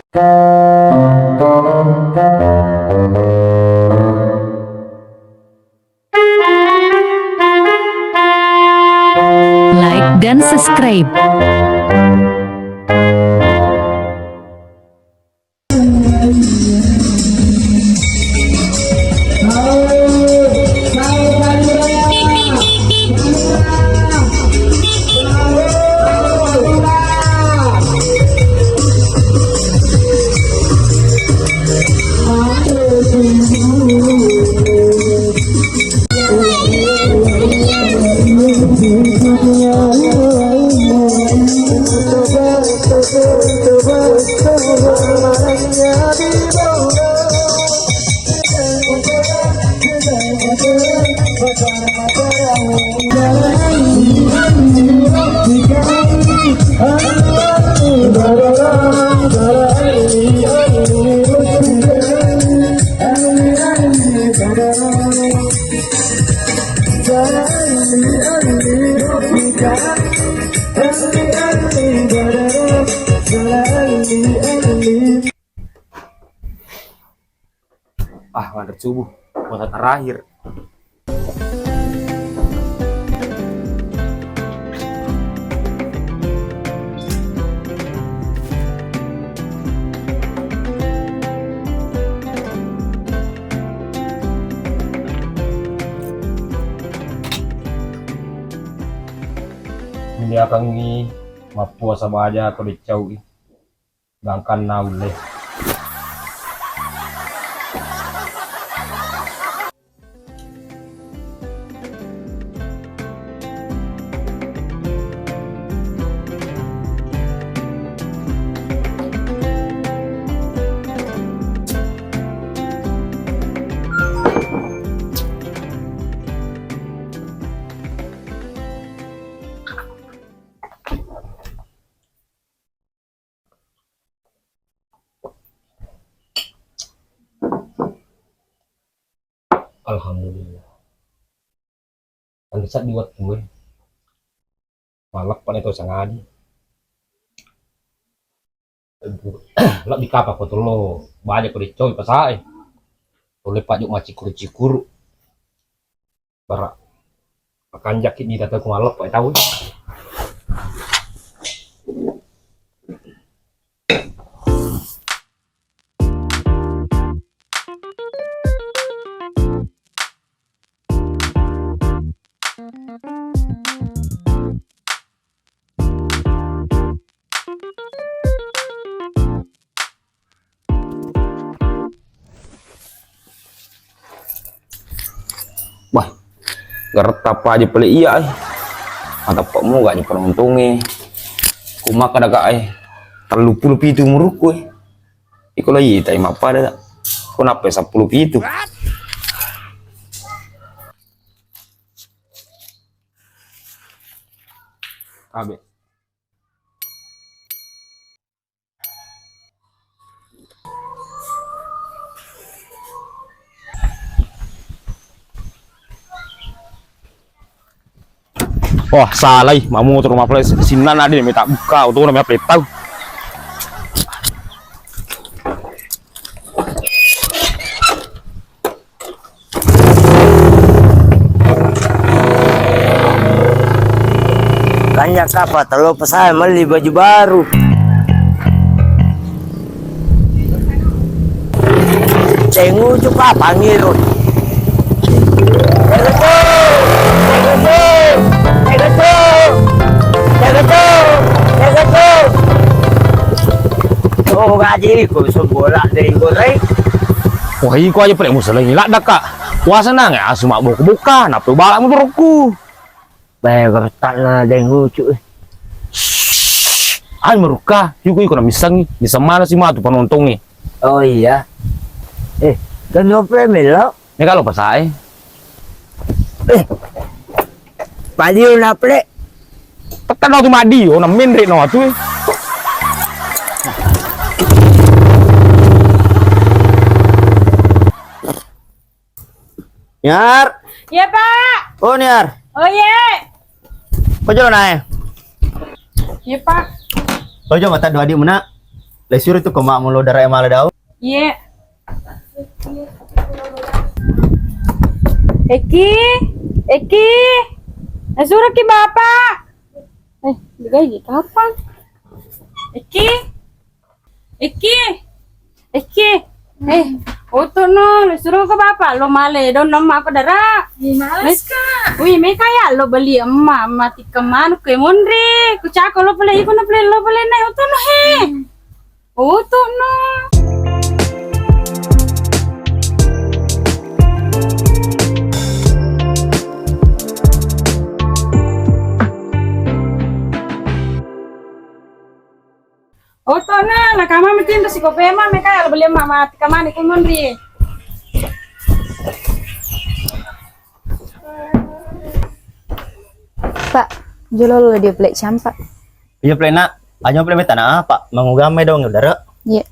Like dan subscribe. Ada subuh puasa terakhir. Ini akan ini mapuasa baja kalau dicau gangkan naule. Alhamdulillah. Ang sad diwat gue. Malak pa nito sa ngadi. Lak di kapa ko tulo. Banyak ko di coy pasae. Tuloy pa yung macikuru-cikuru. Para akan jakit di tata ko malak pa tahu. Wah, garet apa aja pala iya ay. Mata pak mo gak penuntungi. Kumaka daga ay. Terlupu pitu muruk gue. Iko lagi tay mapada. Kenapa 10 pitu? Abe. Wah, salah ih, mamu turun rumah plus sinan ada nih tak buka, untuk namanya tahu. Banyak apa terlalu pesan beli baju baru. Cengu juga panggil. Oh gaji ko bola dari goreng. Wah, iko aja pernah musuh lagi lah kak. Puasa nang ya, asma buka, napa balak menurutku. Baik, tak na dengu cu. Ay meruka, iko na misang, bisa mana sih mah tuh penonton nih. Oh iya. Kan ngopi melo. Ini kalau pasai. Padi na ple. Tekan waktu madi, oh namin rin no tuh. Nyar. Ya Pak. Oh Nyar. Oh iya. Kau jalan naik. Ya Pak. Kau jalan mata dua di mana? Lesur itu kemak mulu darah emala daun. Iya. Eki. Suruh ki bapak. Gaji kapan? Eki. Oto no, suruh ke bapak lo male don nama apa dara? Males ka. Wih, me kaya lo beli emak mati kemana ke mondre. Kucako lo pala iko na pala lo pala na oto no he. Oto no. Oto na, nakama mitin to si kopema me kaya lo beli emak mati kemana ke mondre. Pak, jual lo dia plek campak. Iya plena, aja plena tanah apa? Mangugame dong ya darah. Iya.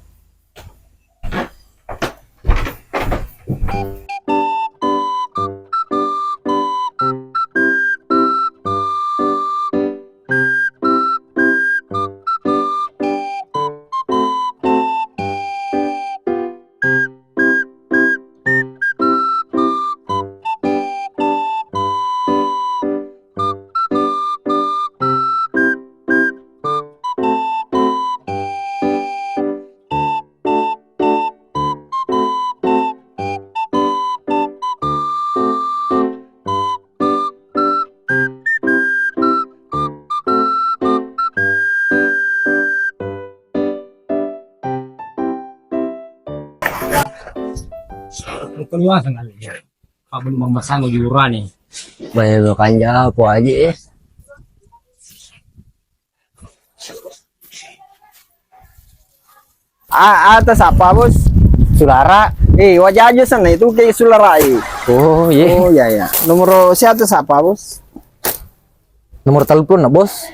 Keluasan kali ya. Kabel memasang juran nih. Bayar kanja apa aja Atas apa bos? Sulara. Wajah aja sana itu kayak sulara. Oh iya. Oh ya ya. Nomor siapa siapa bos? Nomor telepon na bos.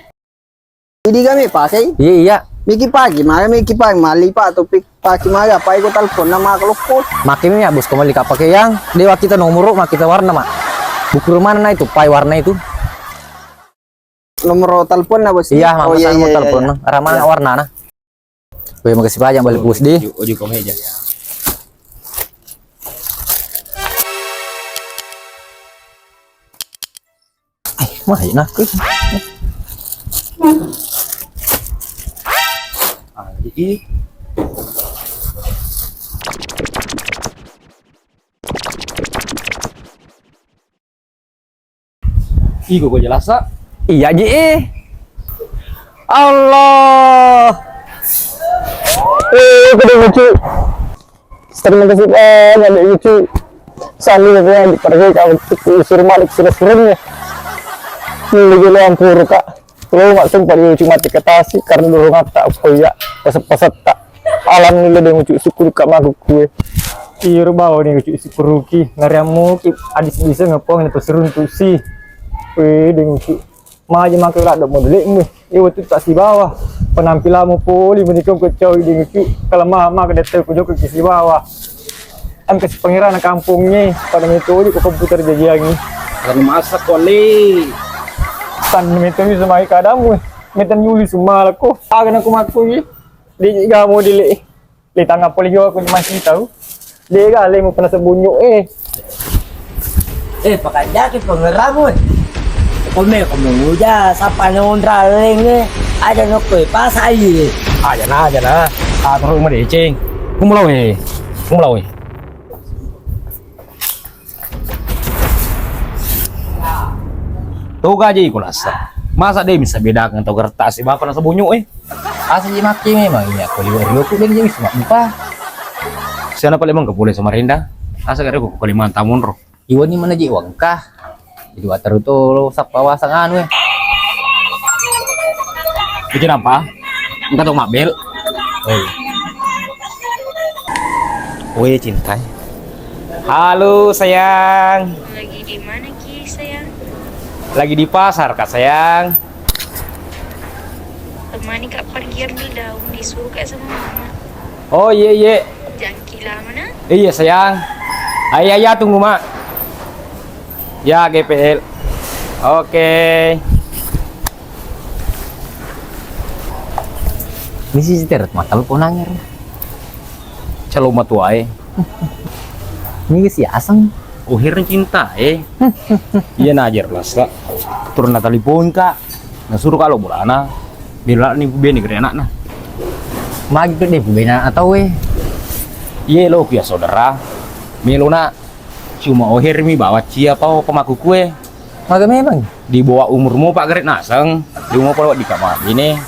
Ini kami pakai. Iya iya. Miki pagi mali pak atau pagi maga apa ikut telepon nama kelopot. Makin ya bos kembali pakai yang dewa kita nomor mak kita warna mak. Buku mana na itu pai warna itu. Nomor telepon na bos. Iya mak oh, iya, nomor iya, telepon iya. ramana Iya. warna na. Weh makasih banyak balik bos di. Uji ke meja. Mah enak kuy. Ini Ih, gue jelas sa. Iya ji. Allah. Kudu lucu. Terima kasih banyak lucu. Sami yang pergi kau suruh malik suruh-suruhnya. Lagi lampu kak. Kalau nggak sempat cuma dikatasi karena dulu nggak tak ya pesat-pesat tak. Alhamdulillah dia ngucuk syukur kak magu kue. Iya bawa nih cuci si peruki ngariamu adis bisa ngepong itu serun tuh si. Wih dia ngucuk. Maja makai lah mau delik mu. Waktu tak si bawah. Penampilanmu poli menikam kecau dia ngucuk. Kalau mama ke detek ku ke si bawah. Am kasih pangeran kampungnya pada metode ke komputer jajangi. Kan masak kali. Tan metode sama kadamu. Metan yuli semua lah kok. Agan aku makui. Dia gak mau delik. Dia tangan poli juga aku masih tahu. Dia kali mau pernah sebunyuk Pakanja ke pengeramun. Kamu udah sapa nondra lenge. Ada no kue pasai. Aja na. Terus rumah deh, cing. Kumulaw eh. Tuh gaji ko lasa. Masa deh bisa bedakan tau kertas si bapak nasa bunyo Asa ji maki memang iya ko liwar ko ben jadi semua muka. Siapa paling emang boleh sama Rinda? Asa kare ko Kalimantan munro. Iwan ni mana ji wangkah. Jadi water itu lo sak pawasan anu Bikin apa? Enggak tau mabel. Woi cinta. Halo sayang. Lagi di mana Ki sayang? Lagi di pasar kak sayang. Temani Kak parkir dulu daun disuruh Kak sama Mama. Oh iya. Jangan gila mana? Iya sayang. Ayah tunggu mak. Ya GPL. Oke. Ini sih teret mata lu ponangnya. Calo matuai. Ini si asang. Uhir cinta iya najar lah sa turun na telepon kak nasuruh kalau bulana bila nih beni keren anak nah Magi tuh deh bena atau iya lo ya saudara milona cuma ohir mi bawa cia pau pemaku kue Maga memang. di bawah umurmu pak geret naseng di umur bawa di kamar ini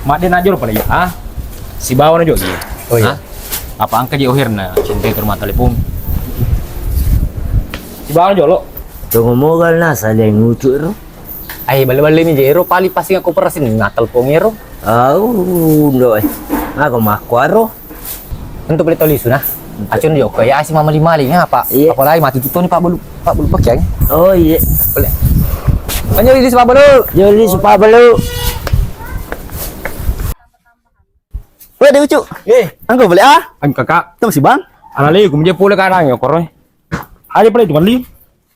mak dia najor pada ya ah si bawa najor gitu Oh iya. apa angka dia ohir na cinta turun telepon si bawa najor lo Tunggu mo gal na sa yang lucu ro. Ay balik-balik ni Jero pali pasti aku perasin ngatal pongero. No eh. Ako makwaro. Untuk beli toli sunah. Acun yo kaya si mama mali ngapa? Iya. Apalagi mati tuh nih Pak Bulu pakai. Oh iya. Boleh. Anyo di Pak Bulu. Joli supa balo. Weh, dia lucu. Angko boleh ah? anh kakak Itu masih bang. alali kum je pula kadang ya koroi aja pula itu li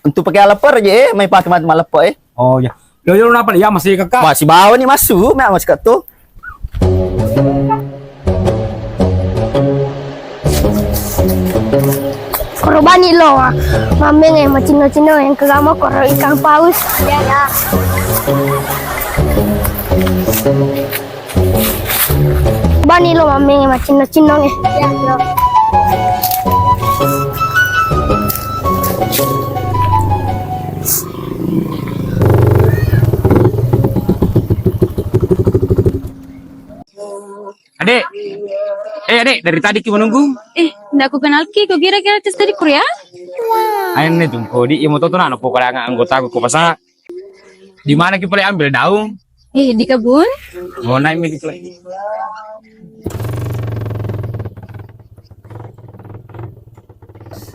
Untuk pakai lapar aja, main pakai mati lapar oh ya yo apa ya masih kakak Masih bawa nih masuk, mak masih kat tu. Korban lo ah, mameng macino-cino yang kagama koro ikan paus. Ya. Bani lo mameng macino-cino Ya. Adek, adek, dari tadi kita menunggu. Nggak aku kenal Ki, kok kira-kira tes dari Korea? Ayo nih tuh, kau di imoto tuh nana pokoknya nggak anggota aku pasang. Di mana kita boleh ambil daun? Di kebun? Mau naik mi kita.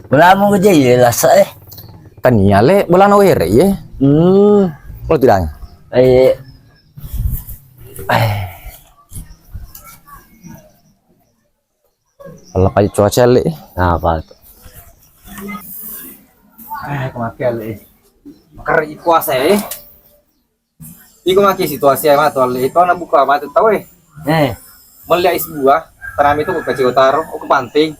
Wala mo gede ya lasa eh. Tania le bulan ohere ye. Kalau tidak. Ay. Kalau kayak cuaca le. Apa tuh? Kemakian le. Makar ikuasa Iku maki situasi ama tuh le. Itu anak buka mata tahu Melihat is buah. Tanam itu ke kecil utara, ke panting.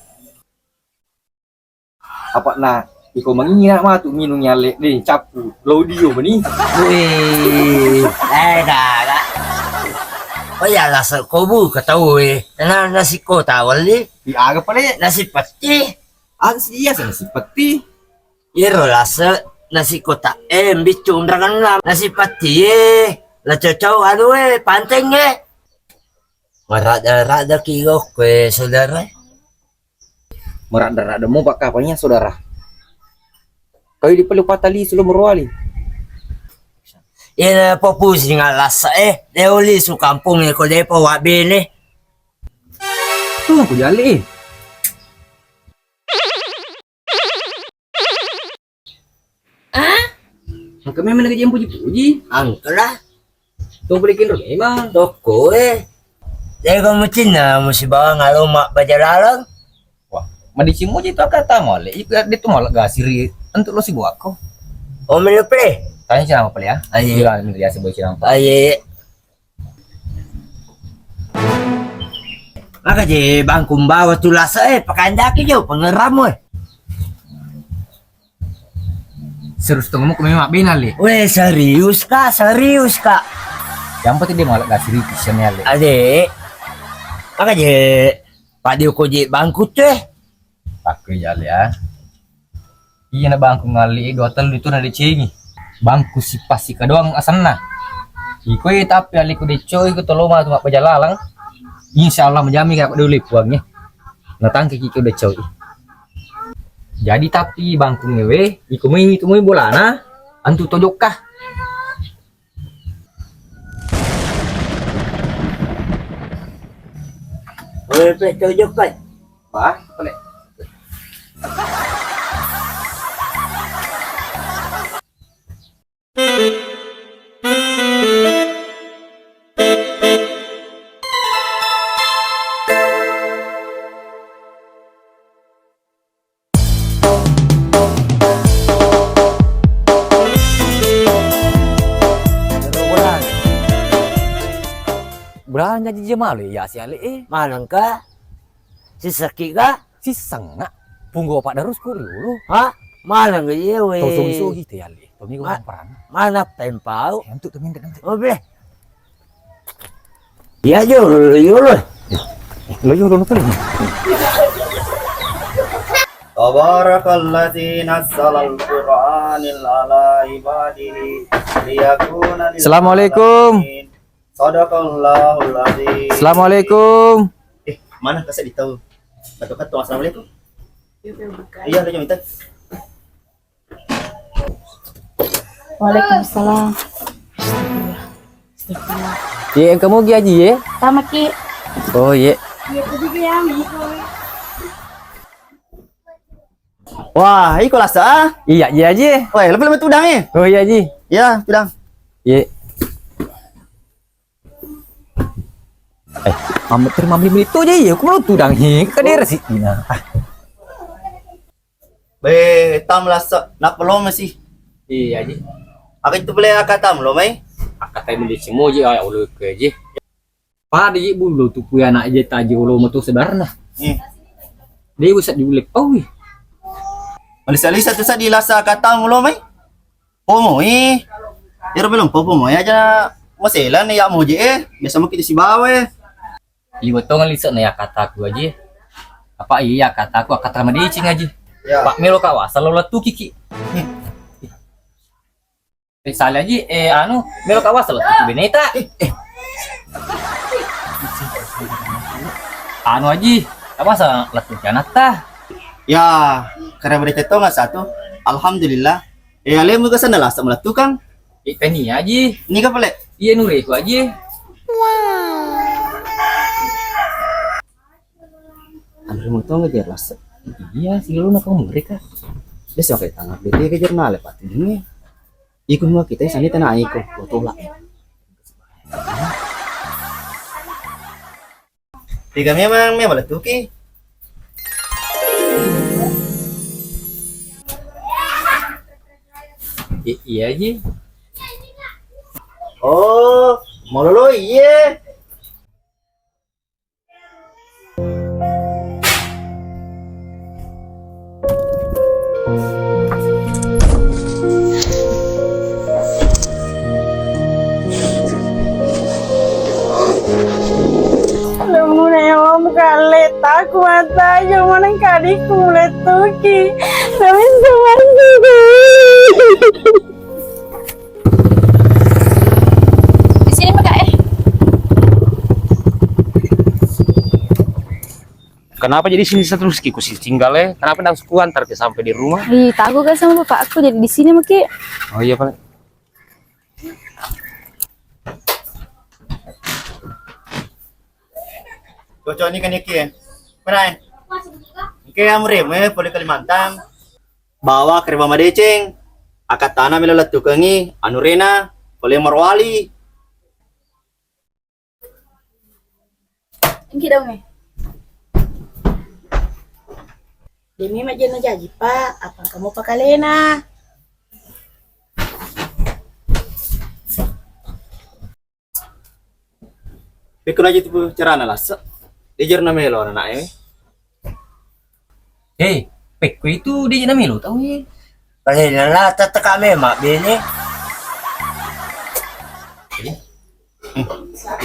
Apa nah? Iko mengingat mah tuh minum nyale nih capu laudio bani. Wih. Dah. Oh ya lasa kobu katawu eh. Na nasi ko tawal ni. Di aga pala Nasi pati. Ang siya sa sipati. Iro lasa nasi kota bicu undangan na nasi pati la cocok panteng marada kigo kwe saudara Merada-rada mo pak kapalnya saudara. Kayu di pelu patali sebelum merwali. ina popus nga lasa deoli su kampung ko depo wabene Tuh aku jali. Kami mana kerja yang puji-puji. angkala Tuh belikin dulu emang. toko Dego mutin na musibawa nga luma bajalalang Wah, madisi mo itu kata mole. Itu dia tuh malah gak siri. Untuk lo si buat kau. o menepre Tanya siapa pala ya? Aye. Gila, minta dia sebuah siapa. aye maka je bangkum bawa tu lasa pakandaki jo pengeram Serius tuh ngomong kami mak binal le. Weh serius kak Yang penting dia malah gak siri pisannya le. Ade maka je Pak Dio ko je bangku Pakai jali ya. Iya na bangku ngali dua telu itu na dicengi. Bangku si pasti kadoang asana. Iko tapi ali ku decoy ku tolo mah tuh pajalalang. Insyaallah menjamin kayak dulu puangnya. Natang kiki ku decoy. Jadi tapi bangku ngewe iku itu bolana antu tojok kah. Weh petojok kan Wah, boleh. Beranya aja malu ya si Ali Malang ka? Si sakit ka? si sengak punggo pak darus ku dulu. Ha? Malang ka iya we. Tau so gitu ya Ali. Tau minggu peran. Mana tempau? Untuk tuh minta nanti. Oh boleh. Ya yo lo. Lo yo lo tuh. Tabarakalladzi nazzalal Qur'anil ala ibadihi liyakuna lil Assalamualaikum. Sadaqallahul azim. Assalamualaikum. Mana kasih ditahu? Batu-batu assalamualaikum. Iya, udah minta. Waalaikumsalam. Ye kamu gi aja ye. Sama Ki. Oh ye. Wah, iko lasa. Iya ye aja. Wah, lebih tudang ya. Oh iya ji. Ya, tudang. Ye. Amat terima beli itu aja ya. Aku belum tudang hi. Kadera sih Ina. Be, tam lasa. Nak belum masih. Iya ji. Aku itu boleh kata belum mai? Kata beli semua ji ay ulo ke ji. Pada ji bulu tu puya anak je taji ulo metu sebarna. Dia usah diulek pawi. Alisa tu sa di lasa kata belum mai? Pomo Iro belum pomo aja. Masela ni ya mo je biasa mo kita si bawe. Iya betul ngalisa na ya kataku aja. Apa iya kataku kata sama dia cing aja. Ya. Pak Melo kawasan lo letu kiki. Salah aja anu Melo kawasan letu beneta. Anu aja kawasan letu janata. Ya, karena berita itu nggak satu. Alhamdulillah. Ale mo ka sana lasa mo kan? Tani aja. Ni ka pala. Iya nure ku aja. Andre mo to ngejar lasa. Iya sih lu nak mereka. Dia sa kay tangap dito kay jurnal pat ini. Ikon mo kita sa ni tanay ko. Foto la. Tiga memang boleh tuki. Iya aja. Oh, mau lo iya. Om kali tak kuat aja mana kadiku mulai tuki tapi semangat Di sini Mbak Kak. Kenapa jadi sini terus Ki? Ku sih tinggalnya. Kenapa ndak suku antar ke sampai di rumah? Aku kan sama bapak aku jadi di sini Mbak Ki. Oh iya Pak. Kocok ni kan iki. Mana? Iki amre me poli Kalimantan. Bawa ke rumah Madeceng. Akat tanah melalat tukangi Anurena poli Marwali. Ini dong Demi majana jaji Pak, apa kamu pakai Lena? Pikun aja tu carana lasa. Dijar na melo anak eh. Hei, pekku itu dia jadi melo tahu ya. Kali lah teteka mak bini.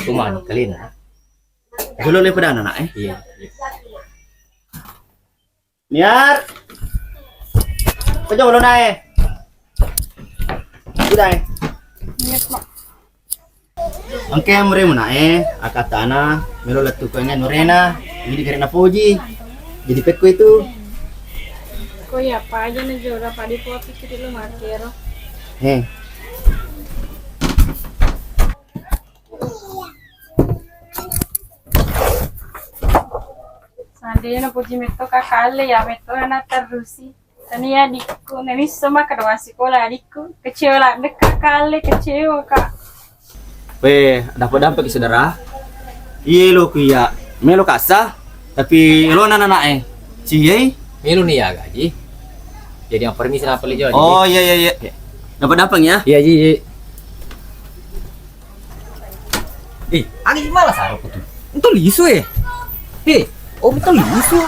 Itu mah kalian. Dulu le pada anak eh. Iya. Niar. Kau belum naik. Udah. Angke amre mo na akat tanah melo latukannya Nurena ini karena Fuji jadi pekku itu Kok ya apa aja nih jora padi po pikir lu markero. Seandainya na puji meto kakale ya meto na tarusi. Tani ya adikku, nani sama kedua sekolah adikku. Kecewa lah, dekat kali kecewa kak. Weh, dapat ke saudara. Iya lo kuya, melo kasa, tapi lo nana cie. Melo nih ya gaji. Jadi yang permisi apa lagi? Oh iya. Dapat ya? Iya ji. Ani malas harap itu. Itu lisu oh itu lisu.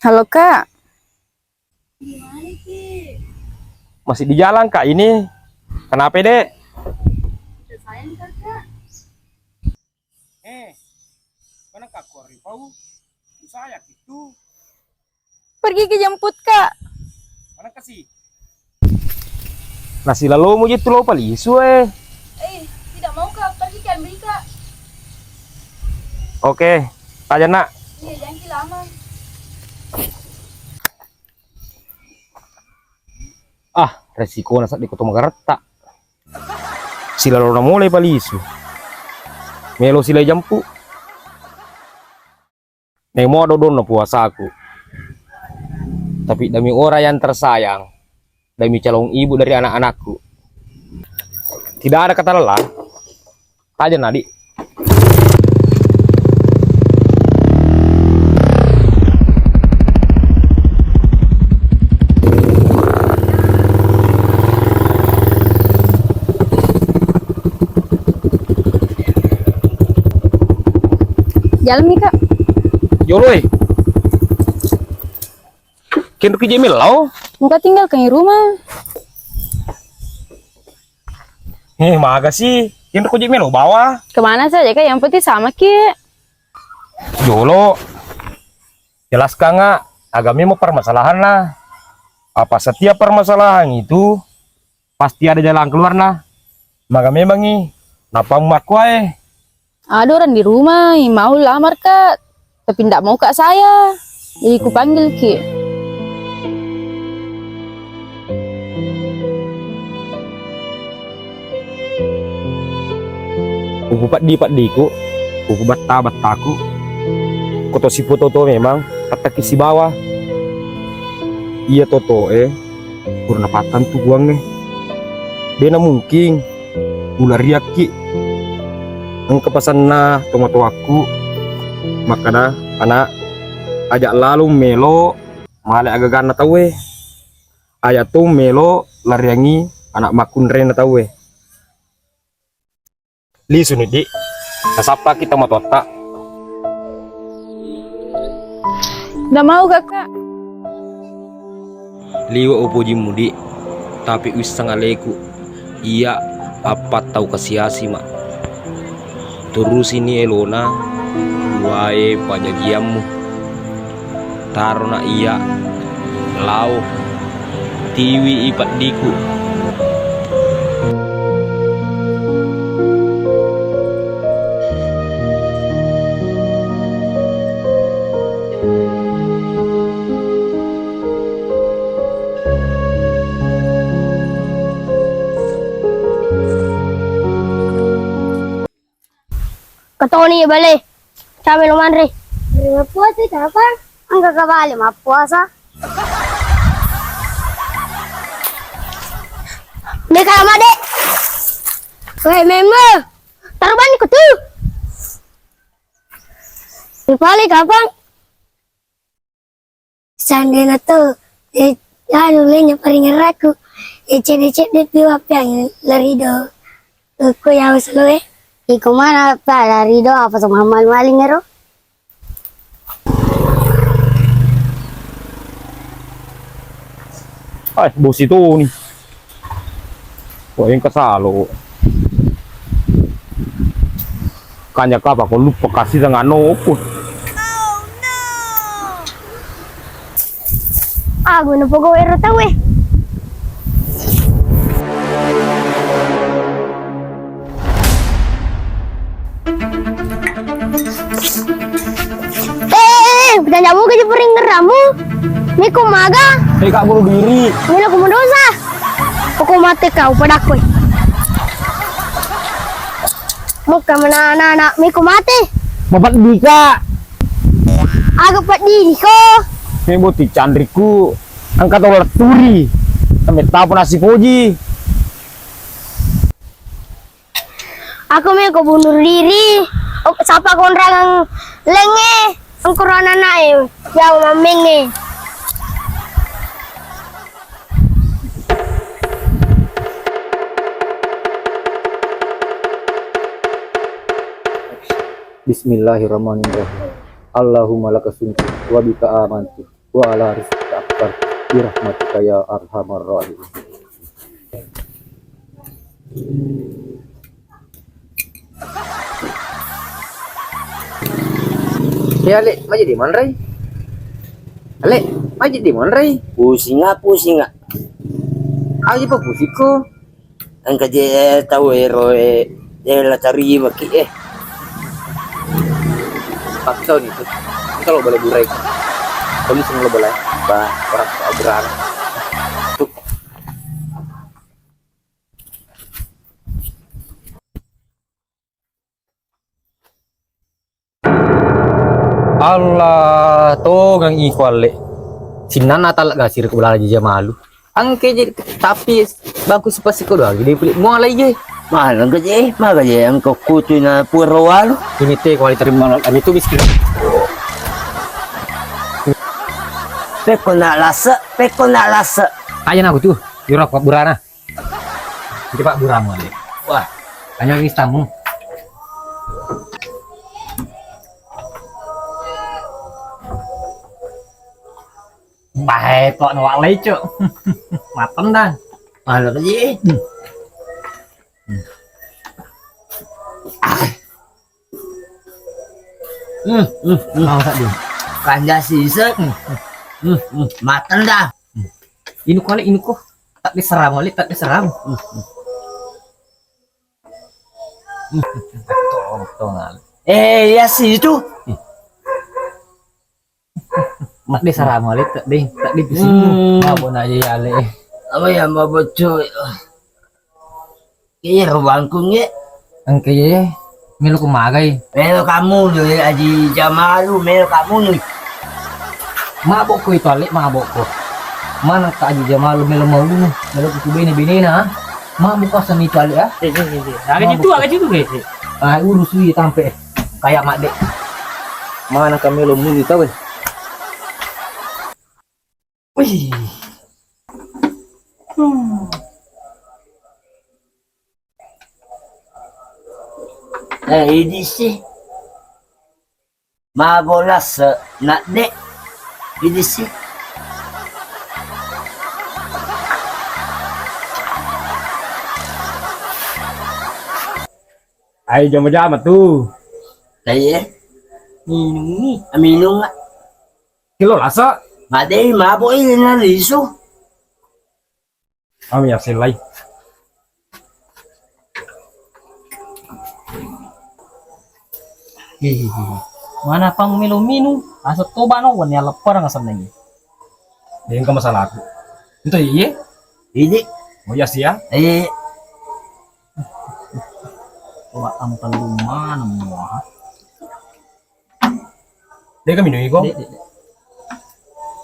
Halo Kak. Masih di jalan Kak ini. Kenapa Dek? Mana Kak Koripau? Saya gitu. Pergi ke jemput Kak. Mana kasih? Nasi lalu mau gitu lo paling isu Tidak mau Kak, pergi kan beli Kak. Oke, aja nak. Iya, jangan lama. Resiko nasa di kota Magarata. Sila lo na mulai paling isu. Melo sila jampu. Nemo dodon na puasa aku. Tapi demi orang yang tersayang, demi calon ibu dari anak-anakku, tidak ada kata lelah. Aja Nadi. Jalan nih Kak. Yoloi. Kendo ki Jamil lau. Muka tinggal ke rumah. Maga sih. Kendo ko Jamil bawa. Kemana saja Kak? Yang penting sama Ki. Yolo. Jelas nggak? Agami mau permasalahan lah. Apa setiap permasalahan itu pasti ada jalan keluar nah. Maka memang nih. Napa makwae? Ada orang di rumah yang mau lamar Kak. Tapi tidak mau Kak saya. Jadi aku panggil Ki. Kuku pak diku. Kuku bata-bataku. Koto si foto to memang kata kisi bawah. Iya toto kurna patan tuh guang nih. Dia na mungkin ular riaki. Ang kepasan na tomato aku maka na anak ajak lalu melo male agak na tawe ajak tuh melo lariangi anak makun rena tawe li sunidi kasapa kita matota Nggak mau Kakak. liwa upuji mudi tapi wis sangaleku iya apa tahu kasiasi mak terus ini Elona wae pajagiamu tarona iya lau tiwi ipat diku Ketoni balik. Kami lumayan ri. Puasa apa? Enggak kebalik mah puasa. Dek sama dek. Weh memang. Taruhan ikut tuh. Dibalik kapan? Sandena tuh. Ya dulunya paling ngeraku. Cek dek biwap yang larido. Aku yang selalu Iko mana pa larido apa sama maling ngero? ay bos itu nih wah yang kesalo kanya kapa ko lupa kasih dengan nopo Aku na po gawin tahu Bukan jamu ke jepuring ngeramu. Miku maga. kak bunuh diri Mila aku mendosa. Aku mati kau padaku. Muka mana anak miku mati. bapak dika Aku pat diri ko. Ini buti candriku. Angkat ular turi. Kami tahu nasi poji. Aku may ko bunuh diri. O sapa ko ang lenge. Ang corona na eh. Yaw maming eh. Bismillahirrahmanirrahim. Allahumma lakasumtu wa bika amantu wa ala rizqika akbar bi rahmatika ya arhamar rahimin. Ya Ale, maju di mana Ray? Ale, maju di mana Ray? Pusing ah. Aja pa pusiko. Ang kaje tahu roe la cari maki Paksa nih tuh. Kita lo boleh burai. Kamu semua lo boleh. Bah, orang soal beranak. Tuh. Allah, tuh gang ikhwal le. Sinan atal gak sih kebelah aja malu. Angke jadi tapi bagus pasti kau doang. Jadi pelik mau lagi. mahal ang kaje ang kukutu na puro walo. Ini teh kalau terima ini tuh miskin. Peko na lasa. Ayo aku tuh, jurok Pak Burana. Jadi Pak Burana le. Wah, hanya ini tamu. Baik kok nawak leco. Matem dah. Mahal ang kaje. Mau tak dia? Kanja sisa. Matan dah. Ini kok tak diseram oleh tak diseram. Tong. Ya situ. Mak diseram oleh tak di pusing. Mau aja ya le. Apa ya mabocoy. Kaya bangkungnya. Angke ye, melu kumagai. Melo kamu loh aji jamalu melo kamu nih. Mabok ko ito ale, mabok ko. Mana ka aji jamalu melu mau nih. Melu ku bini na. Mabok ka sa nito ale ah. Agak itu guys. Ah urus wi tampe. Kayak mak dek. Mana ka melu mulu tahu. Wih. Ini sih mabolas nak dek ini sih Ayo jam-jam tuh. kayak minum nggak Kilo lasa. madai mabo ini na lisu Kami ya selai. Mana pang minu asal toba no wan ya lepar ngasam nanya. Yang ke masalah aku. Itu iya. ini Oh ya sih ya. Toba ampal rumah semua. Dia kan minum iko.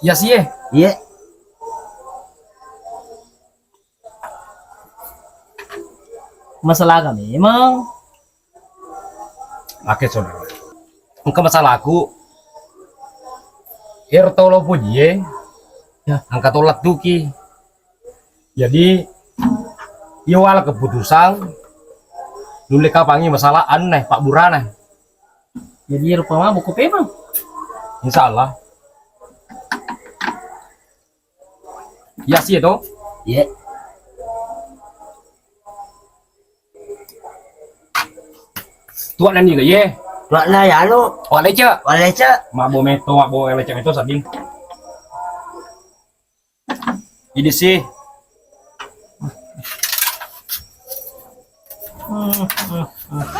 Ya sih ya. iya Masalah kami emang Oke saudara. Engkau masalah aku. Tolo puji ya. Angkat tolak tuki. Jadi iwal keputusan. Dulu kapangi masalah aneh Pak Burana. jadi rupa mah buku emang. Insya Allah. Ya sih itu. iya Tuan nan juga ye. tuan na ya lo Wale cak. wala ca Mak bo meto, mak bo eleceng itu sading. Ini sih.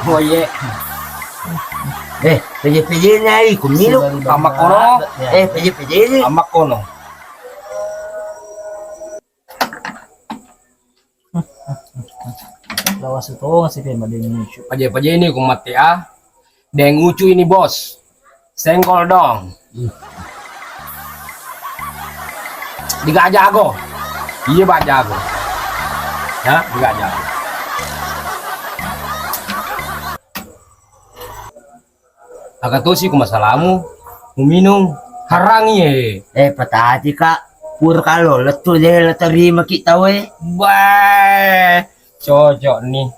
Oh ye. pede na kumilo Amak kono. pede ni Amak kono. Lawas itu ngasih tema dia lucu. Paje ini ku mati ah. Deng ucu ini bos. Senggol dong. Diga jago. Iya Pak jago. Ya, diga jago. Agak tuh sih ku masalahmu. Mau minum harangi Patati kak. Pur kalau letu dia terima kita we. Wah, cocok nih.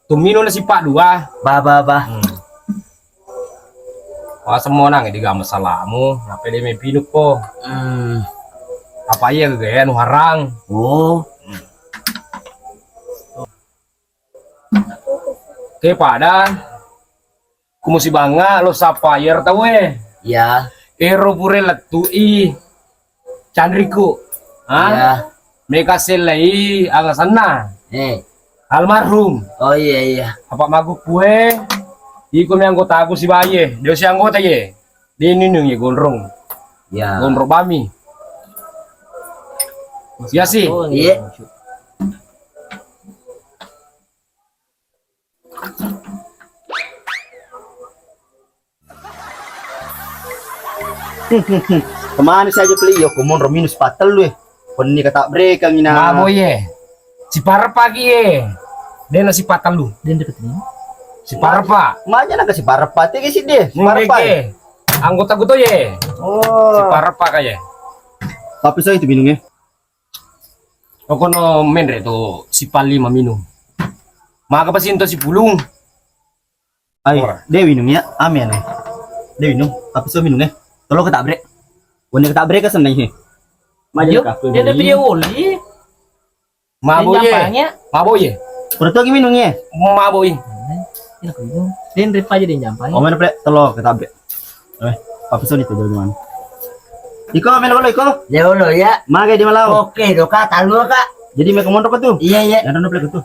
Tuh minum nasi Pak dua. Bah. Wah semua nang di gak masalahmu. Apa dia main pinuk po? Apa ya gaya nu harang? Oh. Oke pada. Ku mesti bangga lo sapphire tau Ya. Ero pure letui. Chandriku. Ya. Mereka selai agak sana. Almarhum. Oh iya. Apa maguk kue? Iku yang anggota aku si baye. Dia si anggota ye. Dia ninung ye gondrong. Ya. Gondrong bami. Ya sih. Iya. Kemana saja beli? Yo, kumon minus patel lu. Peni kata mereka ngina. Mabo ye. Si parah pagi ye. Dia nasi patal lu. Dia deket ni. Si parah pak. Makanya nak si parapati ke si dia. Parapati. Anggota gue tuh ye. Oh. Si parah pak kayak. Tapi saya itu minumnya. Kono menre tuh si pali minum. Maka pasti itu si pulung. Ayo, dia minumnya. Amin. Dia minum. Tapi saya minumnya. Tolong ketabrak. Wanita ketabrak ke sana ini. Maju. Dia ada video oli. Mabo ye. Mabo ye. Berarti lagi minumnya. Mabo ye. Dia rip aja dia nyampai. Oh, mana plek? Tolong ketabrak. Tapi saya itu dari mana? Iko, main kalau Iko. Ya Allah ya. Magai di malau. Oke, doka talu kak. Jadi mereka mondok tuh. Iya. Yang plek itu.